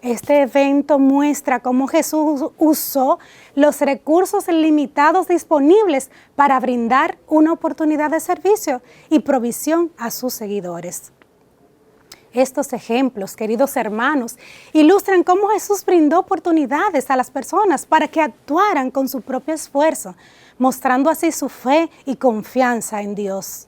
Este evento muestra cómo Jesús usó los recursos limitados disponibles para brindar una oportunidad de servicio y provisión a sus seguidores. Estos ejemplos, queridos hermanos, ilustran cómo Jesús brindó oportunidades a las personas para que actuaran con su propio esfuerzo, mostrando así su fe y confianza en Dios.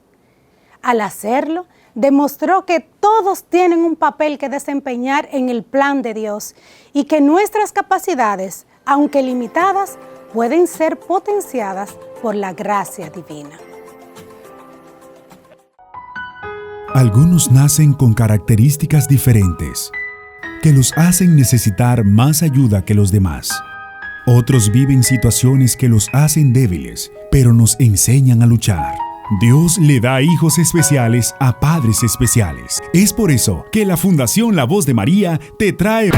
Al hacerlo, demostró que todos tienen un papel que desempeñar en el plan de Dios y que nuestras capacidades, aunque limitadas, pueden ser potenciadas por la gracia divina. Algunos nacen con características diferentes que los hacen necesitar más ayuda que los demás. Otros viven situaciones que los hacen débiles, pero nos enseñan a luchar. Dios le da hijos especiales a padres especiales. Es por eso que la Fundación La Voz de María te trae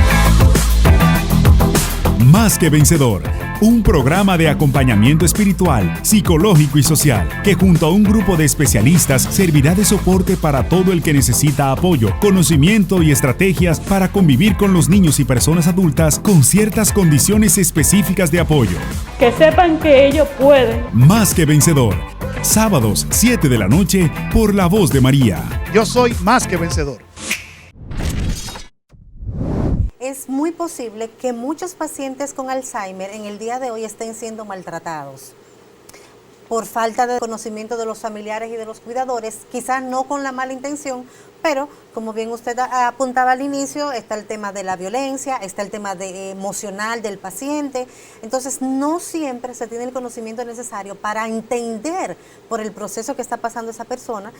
Más que Vencedor, un programa de acompañamiento espiritual, psicológico y social, que junto a un grupo de especialistas servirá de soporte para todo el que necesita apoyo, conocimiento y estrategias para convivir con los niños y personas adultas con ciertas condiciones específicas de apoyo. Que sepan que ellos pueden. Más que Vencedor, sábados 7 de la noche por La Voz de María. Yo soy más que vencedor. Es muy posible que muchos pacientes con Alzheimer en el día de hoy estén siendo maltratados por falta de conocimiento de los familiares y de los cuidadores, quizás no con la mala intención, pero como bien usted apuntaba al inicio, está el tema de la violencia, está el tema emocional del paciente. Entonces no siempre se tiene el conocimiento necesario para entender por el proceso que está pasando esa persona,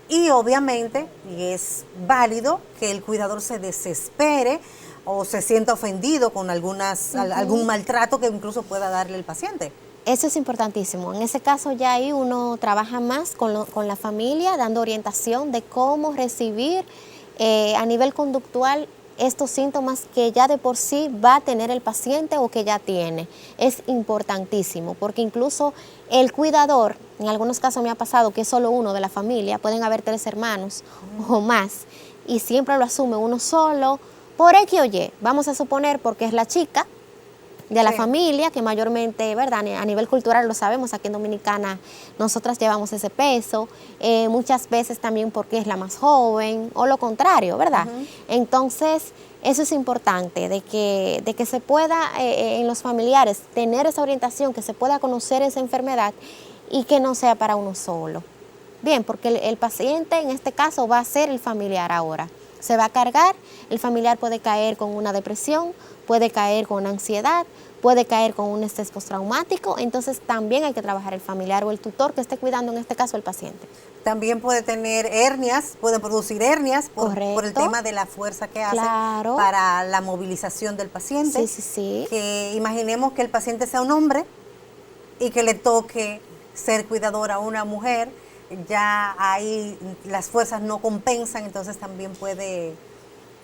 y obviamente, y es válido, que el cuidador se desespere o se sienta ofendido con algún maltrato que incluso pueda darle el paciente. Eso es importantísimo. En ese caso ya ahí uno trabaja más con la familia, dando orientación de cómo recibir a nivel conductual estos síntomas que ya de por sí va a tener el paciente o que ya tiene. Es importantísimo porque incluso el cuidador, en algunos casos me ha pasado que es solo uno de la familia, pueden haber 3 hermanos o más, y siempre lo asume uno solo, por X o Y, vamos a suponer porque es la chica de la familia, que mayormente, ¿verdad? A nivel cultural lo sabemos, aquí en Dominicana nosotras llevamos ese peso, muchas veces también porque es la más joven, o lo contrario, ¿verdad? Entonces, eso es importante, de que se pueda en los familiares tener esa orientación, que se pueda conocer esa enfermedad y que no sea para uno solo. Bien, porque el paciente en este caso va a ser el familiar ahora. Se va a cargar, el familiar puede caer con una depresión, puede caer con ansiedad, puede caer con un estrés postraumático, entonces también hay que trabajar el familiar o el tutor que esté cuidando, en este caso, el paciente. También puede tener hernias, puede producir hernias por el tema de la fuerza que hace para la movilización del paciente. Sí. Que imaginemos que el paciente sea un hombre y que le toque ser cuidadora a una mujer, ya ahí las fuerzas no compensan, entonces también puede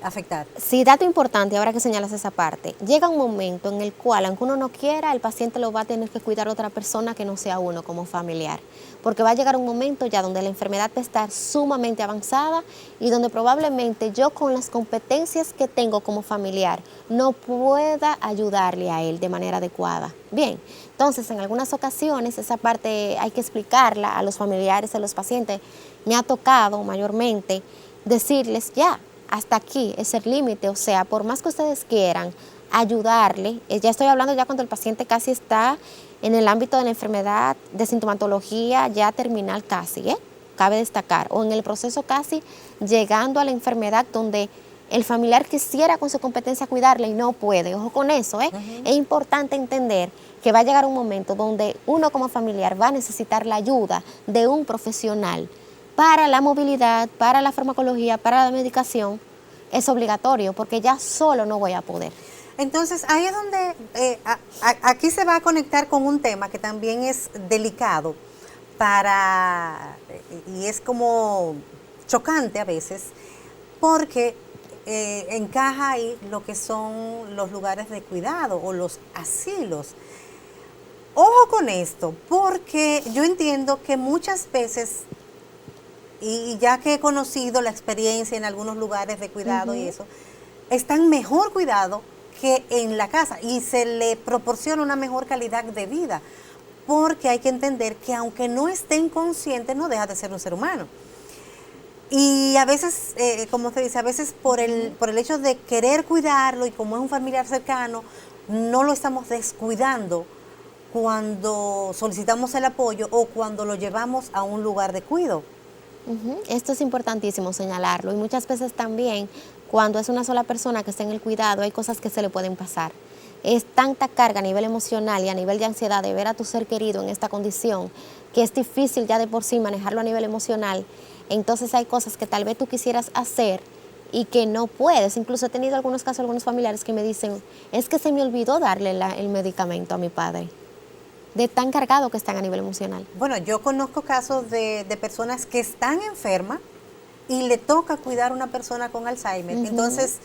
afectar. Sí, dato importante, ahora que señalas esa parte, llega un momento en el cual, aunque uno no quiera, el paciente lo va a tener que cuidar otra persona que no sea uno como familiar, porque va a llegar un momento ya donde la enfermedad va a estar sumamente avanzada y donde probablemente yo, con las competencias que tengo como familiar, no pueda ayudarle a él de manera adecuada. Bien, entonces en algunas ocasiones esa parte hay que explicarla a los familiares, a los pacientes. Me ha tocado mayormente decirles ya, hasta aquí es el límite, o sea, por más que ustedes quieran ayudarle, ya estoy hablando ya cuando el paciente casi está en el ámbito de la enfermedad, de sintomatología ya terminal casi, cabe destacar, o en el proceso casi llegando a la enfermedad donde el familiar quisiera con su competencia cuidarle y no puede, ojo con eso, Es importante entender que va a llegar un momento donde uno como familiar va a necesitar la ayuda de un profesional para la movilidad, para la farmacología, para la medicación, es obligatorio porque ya solo no voy a poder. Entonces, ahí es donde, aquí se va a conectar con un tema que también es delicado y es como chocante a veces, porque encaja ahí lo que son los lugares de cuidado o los asilos. Ojo con esto, porque yo entiendo que muchas veces, y ya que he conocido la experiencia en algunos lugares de cuidado y eso, están mejor cuidado que en la casa y se le proporciona una mejor calidad de vida, porque hay que entender que aunque no estén conscientes, no deja de ser un ser humano. Y a veces, como se dice, a veces por el hecho de querer cuidarlo y como es un familiar cercano, no lo estamos descuidando cuando solicitamos el apoyo o cuando lo llevamos a un lugar de cuidado. Esto es importantísimo señalarlo y muchas veces también cuando es una sola persona que está en el cuidado hay cosas que se le pueden pasar. Es tanta carga a nivel emocional y a nivel de ansiedad de ver a tu ser querido en esta condición que es difícil ya de por sí manejarlo a nivel emocional. Entonces hay cosas que tal vez tú quisieras hacer y que no puedes. Incluso he tenido algunos casos, algunos familiares que me dicen, es que se me olvidó darle el medicamento a mi padre, de tan cargado que están a nivel emocional. Bueno, yo conozco casos de personas que están enfermas y le toca cuidar a una persona con Alzheimer. Entonces,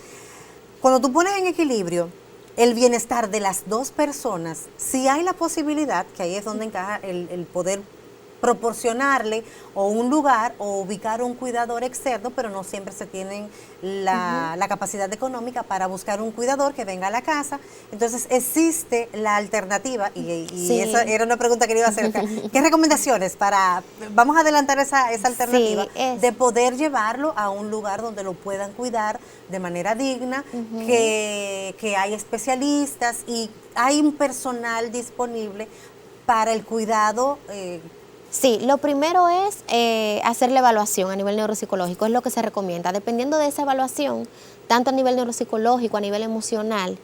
cuando tú pones en equilibrio el bienestar de las dos personas, si hay la posibilidad, que ahí es donde encaja el poder proporcionarle o un lugar o ubicar un cuidador externo, pero no siempre se tienen la capacidad económica para buscar un cuidador que venga a la casa. Entonces existe la alternativa y esa era una pregunta que le iba a hacer. ¿Qué recomendaciones vamos a adelantar esa alternativa de poder llevarlo a un lugar donde lo puedan cuidar de manera digna, que hay especialistas y hay un personal disponible para el cuidado? Sí, lo primero es hacer la evaluación a nivel neuropsicológico, es lo que se recomienda. Dependiendo de esa evaluación, tanto a nivel neuropsicológico, a nivel emocional,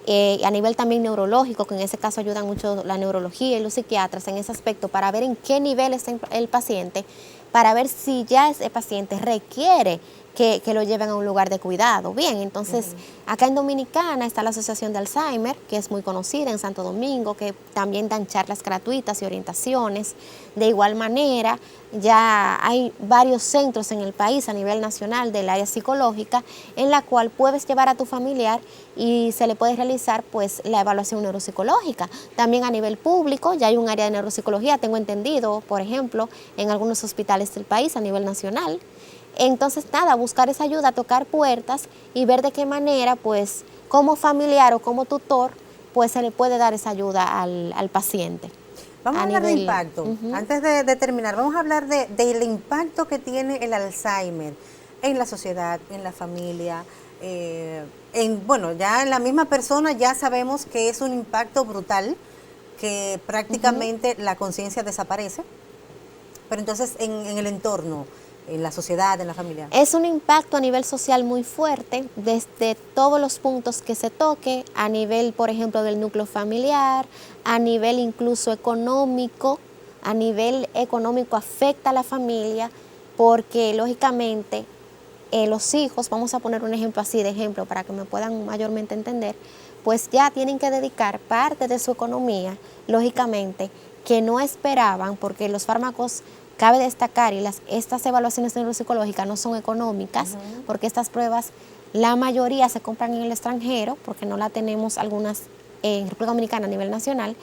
a nivel también neurológico, que en ese caso ayudan mucho la neurología y los psiquiatras en ese aspecto, para ver en qué nivel está el paciente, para ver si ya ese paciente requiere que lo lleven a un lugar de cuidado. Bien, entonces acá en Dominicana está la Asociación de Alzheimer, que es muy conocida en Santo Domingo, que también dan charlas gratuitas y orientaciones. De igual manera, ya hay varios centros en el país a nivel nacional del área psicológica en la cual puedes llevar a tu familiar y se le puede realizar pues la evaluación neuropsicológica. También a nivel público ya hay un área de neuropsicología, tengo entendido, por ejemplo, en algunos hospitales del país a nivel nacional. Entonces, nada, buscar esa ayuda, tocar puertas y ver de qué manera, pues, como familiar o como tutor, pues se le puede dar esa ayuda al paciente. Vamos a hablar de impacto. Antes de terminar, vamos a hablar del impacto que tiene el Alzheimer en la sociedad, en la familia, bueno, ya en la misma persona ya sabemos que es un impacto brutal, que prácticamente la conciencia desaparece, pero entonces en el entorno, en la sociedad, en la familia. Es un impacto a nivel social muy fuerte, desde todos los puntos que se toque, a nivel, por ejemplo, del núcleo familiar, a nivel incluso económico. A nivel económico afecta a la familia, porque lógicamente los hijos, vamos a poner un ejemplo así de ejemplo para que me puedan mayormente entender, pues ya tienen que dedicar parte de su economía, lógicamente, que no esperaban, porque los fármacos, cabe destacar, y estas evaluaciones neuropsicológicas no son económicas, porque estas pruebas, la mayoría se compran en el extranjero, porque no la tenemos algunas en República Dominicana a nivel nacional,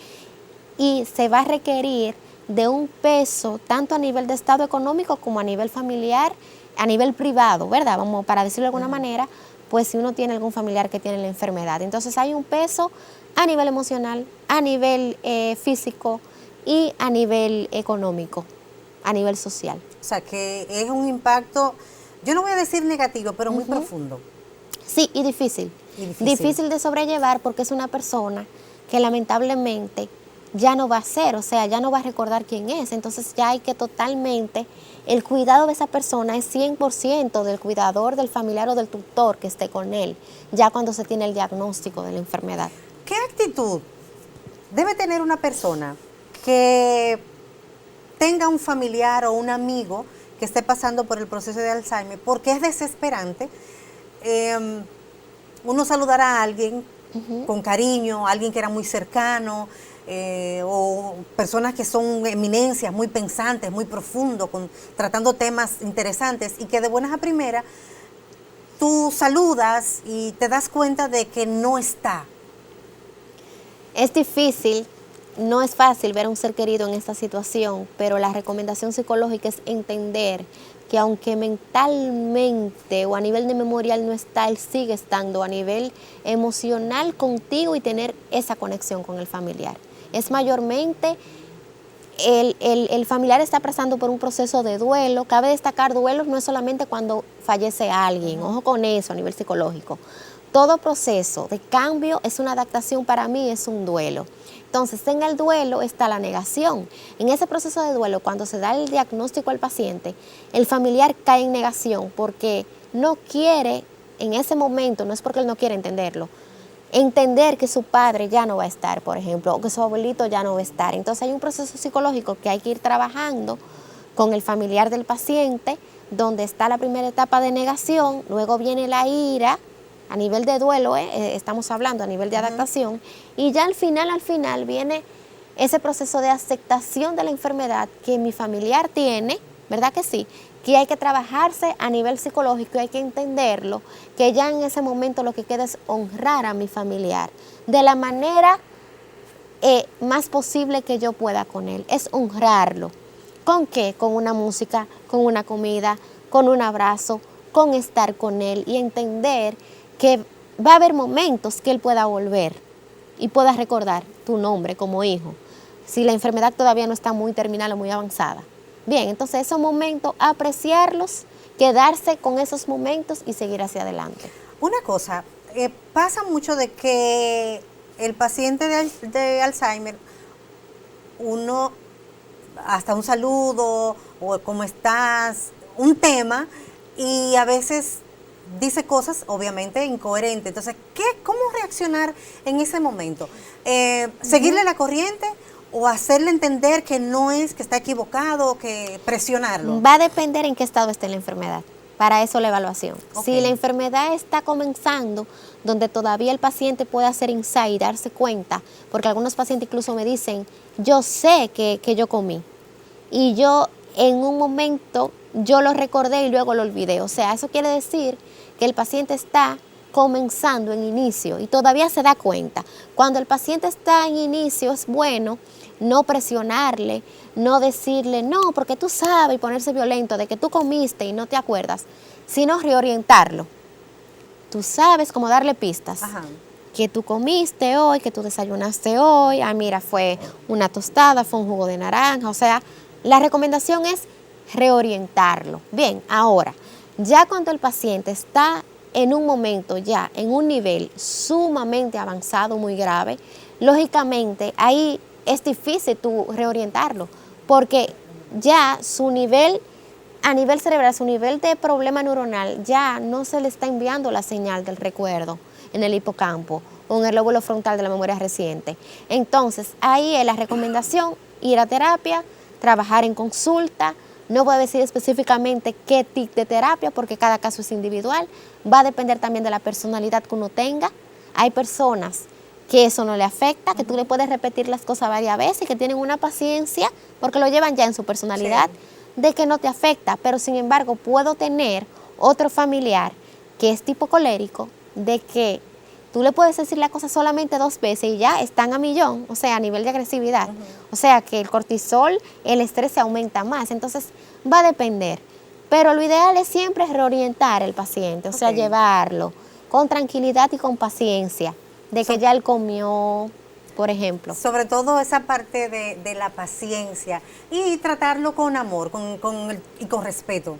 y se va a requerir de un peso tanto a nivel de estado económico como a nivel familiar, a nivel privado, ¿verdad? Vamos, para decirlo de alguna manera, pues si uno tiene algún familiar que tiene la enfermedad. Entonces hay un peso a nivel emocional, a nivel físico y a nivel económico, a nivel social. O sea, que es un impacto yo no voy a decir negativo, pero muy profundo. Sí, y difícil. Difícil de sobrellevar porque es una persona que lamentablemente ya no va a ser, o sea, ya no va a recordar quién es. Entonces ya hay que totalmente, el cuidado de esa persona es 100% del cuidador, del familiar o del tutor que esté con él, ya cuando se tiene el diagnóstico de la enfermedad. ¿Qué actitud debe tener una persona que tenga un familiar o un amigo que esté pasando por el proceso de Alzheimer? Porque es desesperante uno saludar a alguien con cariño, alguien que era muy cercano, o personas que son eminencias, muy pensantes, muy profundos, tratando temas interesantes, y que de buenas a primeras tú saludas y te das cuenta de que no está. Es difícil, no es fácil ver a un ser querido en esta situación, pero la recomendación psicológica es entender que aunque mentalmente o a nivel de memorial no está, él sigue estando a nivel emocional contigo y tener esa conexión con el familiar. Es mayormente el familiar está pasando por un proceso de duelo. Cabe destacar, duelos no es solamente cuando fallece alguien, ojo con eso a nivel psicológico. Todo proceso de cambio es una adaptación, para mí es un duelo. Entonces, en el duelo está la negación. En ese proceso de duelo, cuando se da el diagnóstico al paciente, el familiar cae en negación porque no quiere, en ese momento, no es porque él no quiere entenderlo, entender que su padre ya no va a estar, por ejemplo, o que su abuelito ya no va a estar. Entonces, hay un proceso psicológico que hay que ir trabajando con el familiar del paciente, donde está la primera etapa de negación, luego viene la ira, a nivel de duelo, estamos hablando a nivel de adaptación, y ya al final viene ese proceso de aceptación de la enfermedad que mi familiar tiene, ¿verdad que sí? Que hay que trabajarse a nivel psicológico y hay que entenderlo, que ya en ese momento lo que queda es honrar a mi familiar de la manera más posible que yo pueda con él, es honrarlo. ¿Con qué? Con una música, con una comida, con un abrazo, con estar con él y entender que va a haber momentos que él pueda volver y pueda recordar tu nombre como hijo, si la enfermedad todavía no está muy terminal o muy avanzada. Bien, entonces esos momentos, apreciarlos, quedarse con esos momentos y seguir hacia adelante. Una cosa, pasa mucho de que el paciente de Alzheimer, uno, hasta un saludo o cómo estás, un tema, y a veces dice cosas obviamente incoherentes. Entonces, ¿cómo reaccionar en ese momento? ¿Seguirle la corriente o hacerle entender que no es, que está equivocado, o que presionarlo? Va a depender en qué estado esté la enfermedad. Para eso la evaluación. Okay. Si la enfermedad está comenzando, donde todavía el paciente puede hacer insight y darse cuenta, porque algunos pacientes incluso me dicen, yo sé que yo comí, y yo en un momento yo lo recordé y luego lo olvidé. O sea, eso quiere decir que el paciente está comenzando en inicio y todavía se da cuenta. Cuando el paciente está en inicio es bueno no presionarle, no decirle no, porque tú sabes, y ponerse violento de que tú comiste y no te acuerdas, sino reorientarlo. Tú sabes cómo darle pistas. Ajá. Que tú comiste hoy, que tú desayunaste hoy, mira, fue una tostada, fue un jugo de naranja. O sea, la recomendación es reorientarlo. Bien, ahora, ya cuando el paciente está en un momento ya, en un nivel sumamente avanzado, muy grave, lógicamente ahí es difícil tú reorientarlo, porque ya su nivel, a nivel cerebral, su nivel de problema neuronal, ya no se le está enviando la señal del recuerdo en el hipocampo o en el lóbulo frontal de la memoria reciente. Entonces, ahí es la recomendación, ir a terapia, trabajar en consulta. No voy a decir específicamente qué tipo de terapia porque cada caso es individual. Va a depender también de la personalidad que uno tenga. Hay personas que eso no le afecta, que tú le puedes repetir las cosas varias veces y que tienen una paciencia porque lo llevan ya en su personalidad, sí, de que no te afecta. Pero sin embargo puedo tener otro familiar que es tipo colérico, de que tú le puedes decir la cosa solamente 2 veces y ya están a millón, o sea, a nivel de agresividad. O sea, que el cortisol, el estrés se aumenta más. Entonces, va a depender. Pero lo ideal es siempre reorientar al paciente, o sea, llevarlo con tranquilidad y con paciencia, de que ya él comió, por ejemplo. Sobre todo esa parte de la paciencia y tratarlo con amor y con respeto.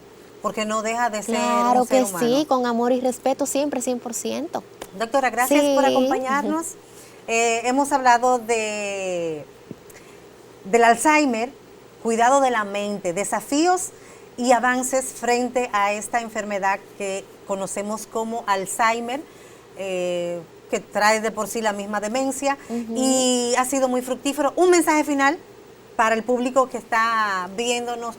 porque no deja de ser Claro un ser que humano. sí, con amor y respeto siempre, 100%. Doctora, gracias Sí. por acompañarnos. Hemos hablado del Alzheimer, cuidado de la mente, desafíos y avances frente a esta enfermedad que conocemos como Alzheimer, que trae de por sí la misma demencia, y ha sido muy fructífero. Un mensaje final para el público que está viéndonos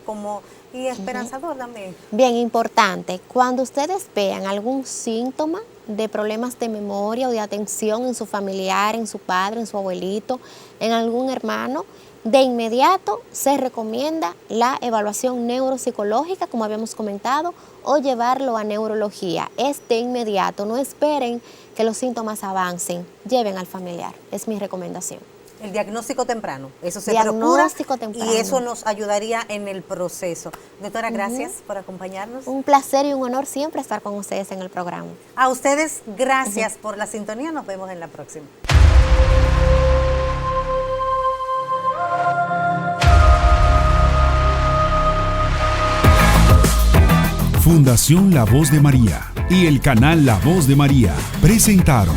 y esperanzador también. Bien importante, cuando ustedes vean algún síntoma de problemas de memoria o de atención en su familiar, en su padre, en su abuelito, en algún hermano, de inmediato se recomienda la evaluación neuropsicológica, como habíamos comentado, o llevarlo a neurología. Es de inmediato, no esperen que los síntomas avancen, lleven al familiar, es mi recomendación. El diagnóstico temprano, eso se Diagnóstico procura temprano. y eso nos ayudaría en el proceso. Doctora, gracias por acompañarnos. Un placer y un honor siempre estar con ustedes en el programa. A ustedes, gracias por la sintonía, nos vemos en la próxima. Fundación La Voz de María y el canal La Voz de María presentaron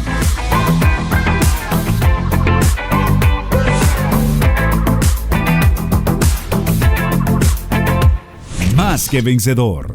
Más que Vencedor.